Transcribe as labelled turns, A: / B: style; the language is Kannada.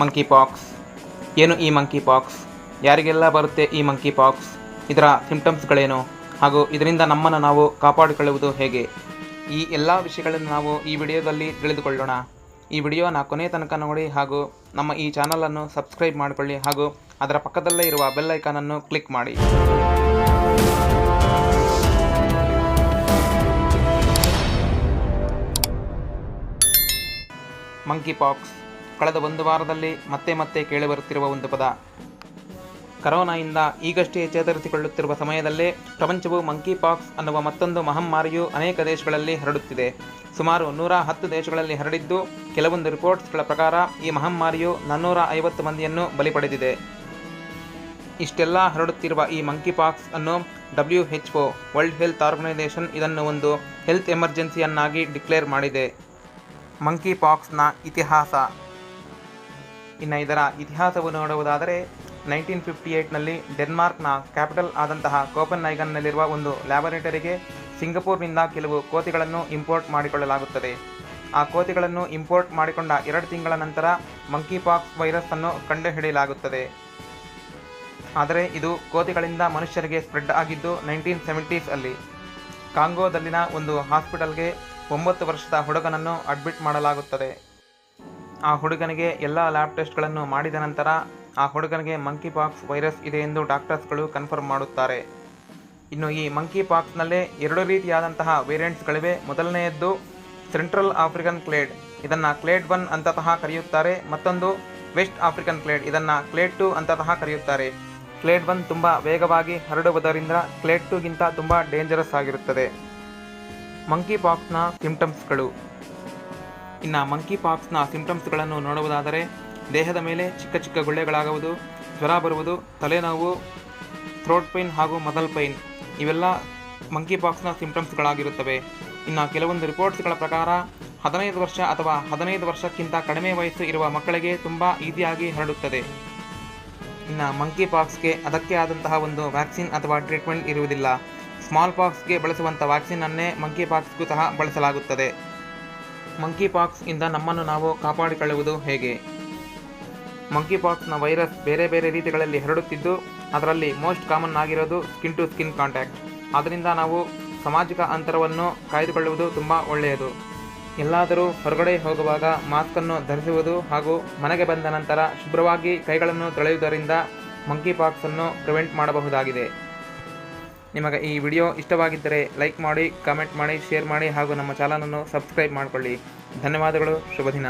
A: Monkey pox. ಏನು ಈ ಮಂಕಿ ಪಾಕ್ಸ್? ಯಾರಿಗೆಲ್ಲ ಬರುತ್ತೆ ಈ ಮಂಕಿ ಪಾಕ್ಸ್? ಇದರ ಸಿಂಪ್ಟಮ್ಸ್ಗಳೇನು ಹಾಗೂ ಇದರಿಂದ ನಮ್ಮನ್ನು ನಾವು ಕಾಪಾಡಿಕೊಳ್ಳುವುದು ಹೇಗೆ? ಈ ಎಲ್ಲ ವಿಷಯಗಳನ್ನು ನಾವು ಈ ವಿಡಿಯೋದಲ್ಲಿ ತಿಳಿದುಕೊಳ್ಳೋಣ. ಈ ವಿಡಿಯೋನ ಕೊನೆ ತನಕ ನೋಡಿ ಹಾಗೂ ನಮ್ಮ ಈ ಚಾನಲನ್ನು ಸಬ್ಸ್ಕ್ರೈಬ್ ಮಾಡಿಕೊಳ್ಳಿ ಹಾಗೂ ಅದರ ಪಕ್ಕದಲ್ಲೇ ಇರುವ ಬೆಲ್ ಐಕಾನನ್ನು ಕ್ಲಿಕ್ ಮಾಡಿ. ಮಂಕಿ ಪಾಕ್ಸ್ ಕಳೆದ ಒಂದು ವಾರದಲ್ಲಿ ಮತ್ತೆ ಕೇಳಿಬರುತ್ತಿರುವ ಒಂದು ಪದ. ಕರೋನಾಯಿಂದ ಈಗಷ್ಟೇ ಚೇತರಿಸಿಕೊಳ್ಳುತ್ತಿರುವ ಸಮಯದಲ್ಲೇ ಪ್ರಪಂಚವು ಮಂಕಿ ಪಾಕ್ಸ್ ಅನ್ನುವ ಮತ್ತೊಂದು ಮಹಮ್ಮಾರಿಯು ಅನೇಕ ದೇಶಗಳಲ್ಲಿ ಹರಡುತ್ತಿದೆ. ಸುಮಾರು 110 ದೇಶಗಳಲ್ಲಿ ಹರಡಿದ್ದು, ಕೆಲವೊಂದು ರಿಪೋರ್ಟ್ಸ್ಗಳ ಪ್ರಕಾರ ಈ ಮಹಮ್ಮಾರಿಯು 450 ಮಂದಿಯನ್ನು ಬಲಿ ಪಡೆದಿದೆ. ಇಷ್ಟೆಲ್ಲ ಹರಡುತ್ತಿರುವ ಈ ಮಂಕಿ ಪಾಕ್ಸ್ ಅನ್ನು WHO ವರ್ಲ್ಡ್ ಹೆಲ್ತ್ ಆರ್ಗನೈಸೇಷನ್ ಇದನ್ನು ಒಂದು ಹೆಲ್ತ್ ಎಮರ್ಜೆನ್ಸಿಯನ್ನಾಗಿ ಡಿಕ್ಲೇರ್ ಮಾಡಿದೆ. ಮಂಕಿ ಪಾಕ್ಸ್ನ ಇತಿಹಾಸ. ಇನ್ನು ಇದರ ಇತಿಹಾಸವನ್ನು ನೋಡುವುದಾದರೆ 1958ನಲ್ಲಿ ಡೆನ್ಮಾರ್ಕ್ನ ಕ್ಯಾಪಿಟಲ್ ಆದಂತಹ ಕೋಪನ್ಹೈಗನ್ನಲ್ಲಿರುವ ಒಂದು ಲ್ಯಾಬೊರೇಟರಿಗೆ ಸಿಂಗಪೂರ್ನಿಂದ ಕೆಲವು ಕೋತಿಗಳನ್ನು ಇಂಪೋರ್ಟ್ ಮಾಡಿಕೊಳ್ಳಲಾಗುತ್ತದೆ. ಆ ಕೋತಿಗಳನ್ನು ಇಂಪೋರ್ಟ್ ಮಾಡಿಕೊಂಡ 2 ತಿಂಗಳ ನಂತರ ಮಂಕಿ ಪಾಕ್ಸ್ ವೈರಸ್ ಅನ್ನು ಕಂಡುಹಿಡಿಯಲಾಗುತ್ತದೆ. ಆದರೆ ಇದು ಕೋತಿಗಳಿಂದ ಮನುಷ್ಯರಿಗೆ ಸ್ಪ್ರೆಡ್ ಆಗಿದ್ದು 1970s ಅಲ್ಲಿ. ಕಾಂಗೋದಲ್ಲಿನ ಒಂದು ಹಾಸ್ಪಿಟಲ್ಗೆ 9 ವರ್ಷದ ಹುಡುಗನನ್ನು ಅಡ್ಮಿಟ್ ಮಾಡಲಾಗುತ್ತದೆ. ಆ ಹುಡುಗನಿಗೆ ಎಲ್ಲ ಲ್ಯಾಬ್ ಟೆಸ್ಟ್ಗಳನ್ನು ಮಾಡಿದ ನಂತರ ಆ ಹುಡುಗನಿಗೆ ಮಂಕಿ ಪಾಕ್ಸ್ ವೈರಸ್ ಇದೆ ಎಂದು ಡಾಕ್ಟರ್ಸ್ಗಳು ಕನ್ಫರ್ಮ್ ಮಾಡುತ್ತಾರೆ. ಇನ್ನು ಈ ಮಂಕಿ ಪಾಕ್ಸ್ನಲ್ಲೇ 2 ರೀತಿಯಾದಂತಹ ವೇರಿಯಂಟ್ಸ್ಗಳಿವೆ. ಮೊದಲನೆಯದ್ದು ಸೆಂಟ್ರಲ್ ಆಫ್ರಿಕನ್ ಕ್ಲೇಡ್, ಇದನ್ನು ಕ್ಲೇಡ್ 1 ಅಂತತಹ ಕರೆಯುತ್ತಾರೆ. ಮತ್ತೊಂದು ವೆಸ್ಟ್ ಆಫ್ರಿಕನ್ ಕ್ಲೇಡ್, ಇದನ್ನು ಕ್ಲೇಡ್ 2 ಅಂತತಹ ಕರೆಯುತ್ತಾರೆ. ಕ್ಲೇಡ್ 1 ತುಂಬ ವೇಗವಾಗಿ ಹರಡುವುದರಿಂದ ಕ್ಲೇಡ್ 2ಗಿಂತ ತುಂಬ ಡೇಂಜರಸ್ ಆಗಿರುತ್ತದೆ. ಮಂಕಿ ಪಾಕ್ಸ್ನ ಸಿಂಪ್ಟಮ್ಸ್ಗಳು. ಇನ್ನು ಮಂಕಿ ಪಾಕ್ಸ್ನ ಸಿಂಪ್ಟಮ್ಸ್ಗಳನ್ನು ನೋಡುವುದಾದರೆ ದೇಹದ ಮೇಲೆ ಚಿಕ್ಕ ಚಿಕ್ಕ ಗುಳ್ಳೆಗಳಾಗುವುದು, ಜ್ವರ ಬರುವುದು, ತಲೆನೋವು, ಥ್ರೋಟ್ ಪೈನ್ ಹಾಗೂ ಮಸಲ್ ಪೈನ್, ಇವೆಲ್ಲ ಮಂಕಿ ಪಾಕ್ಸ್ನ ಸಿಂಪ್ಟಮ್ಸ್ಗಳಾಗಿರುತ್ತವೆ. ಇನ್ನು ಕೆಲವೊಂದು ರಿಪೋರ್ಟ್ಸ್ಗಳ ಪ್ರಕಾರ 15 ವರ್ಷ ಅಥವಾ 15 ವರ್ಷಕ್ಕಿಂತ ಕಡಿಮೆ ವಯಸ್ಸು ಇರುವ ಮಕ್ಕಳಿಗೆ ತುಂಬ ಈಸಿಯಾಗಿ ಹರಡುತ್ತದೆ. ಇನ್ನು ಮಂಕಿ ಪಾಕ್ಸ್ಗೆ ಅದಕ್ಕೆ ಆದಂತಹ ಒಂದು ವ್ಯಾಕ್ಸಿನ್ ಅಥವಾ ಟ್ರೀಟ್ಮೆಂಟ್ ಇರುವುದಿಲ್ಲ. ಸ್ಮಾಲ್ ಪಾಕ್ಸ್ಗೆ ಬಳಸುವಂಥ ವ್ಯಾಕ್ಸಿನನ್ನೇ ಮಂಕಿ ಪಾಕ್ಸ್ಗೂ ಸಹ ಬಳಸಲಾಗುತ್ತದೆ. ಮಂಕಿ ಪಾಕ್ಸ್ ಇಂದ ನಮ್ಮನ್ನು ನಾವು ಕಾಪಾಡಿಕೊಳ್ಳುವುದು ಹೇಗೆ? ಮಂಕಿ ಪಾಕ್ಸ್ನ ವೈರಸ್ ಬೇರೆ ಬೇರೆ ರೀತಿಗಳಲ್ಲಿ ಹರಡುತ್ತಿದ್ದು, ಅದರಲ್ಲಿ ಮೋಸ್ಟ್ ಕಾಮನ್ ಆಗಿರೋದು ಸ್ಕಿನ್ ಟು ಸ್ಕಿನ್ ಕಾಂಟ್ಯಾಕ್ಟ್. ಆದ್ದರಿಂದ ನಾವು ಸಾಮಾಜಿಕ ಅಂತರವನ್ನು ಕಾಯ್ದುಕೊಳ್ಳುವುದು ತುಂಬ ಒಳ್ಳೆಯದು. ಎಲ್ಲಾದರೂ ಹೊರಗಡೆ ಹೋಗುವಾಗ ಮಾಸ್ಕನ್ನು ಧರಿಸುವುದು ಹಾಗೂ ಮನೆಗೆ ಬಂದ ನಂತರ ಶುಭ್ರವಾಗಿ ಕೈಗಳನ್ನು ತೊಳೆಯುವುದರಿಂದ ಮಂಕಿ ಪಾಕ್ಸನ್ನು ಪ್ರಿವೆಂಟ್ ಮಾಡಬಹುದಾಗಿದೆ. ನಿಮಗೆ ಈ ವಿಡಿಯೋ ಇಷ್ಟವಾಗಿದ್ದರೆ ಲೈಕ್ ಮಾಡಿ, ಕಾಮೆಂಟ್ ಮಾಡಿ, ಶೇರ್ ಮಾಡಿ ಹಾಗೂ ನಮ್ಮ ಚಾನಲನ್ನು ಸಬ್ಸ್ಕ್ರೈಬ್ ಮಾಡಿಕೊಳ್ಳಿ. ಧನ್ಯವಾದಗಳು. ಶುಭ ದಿನ.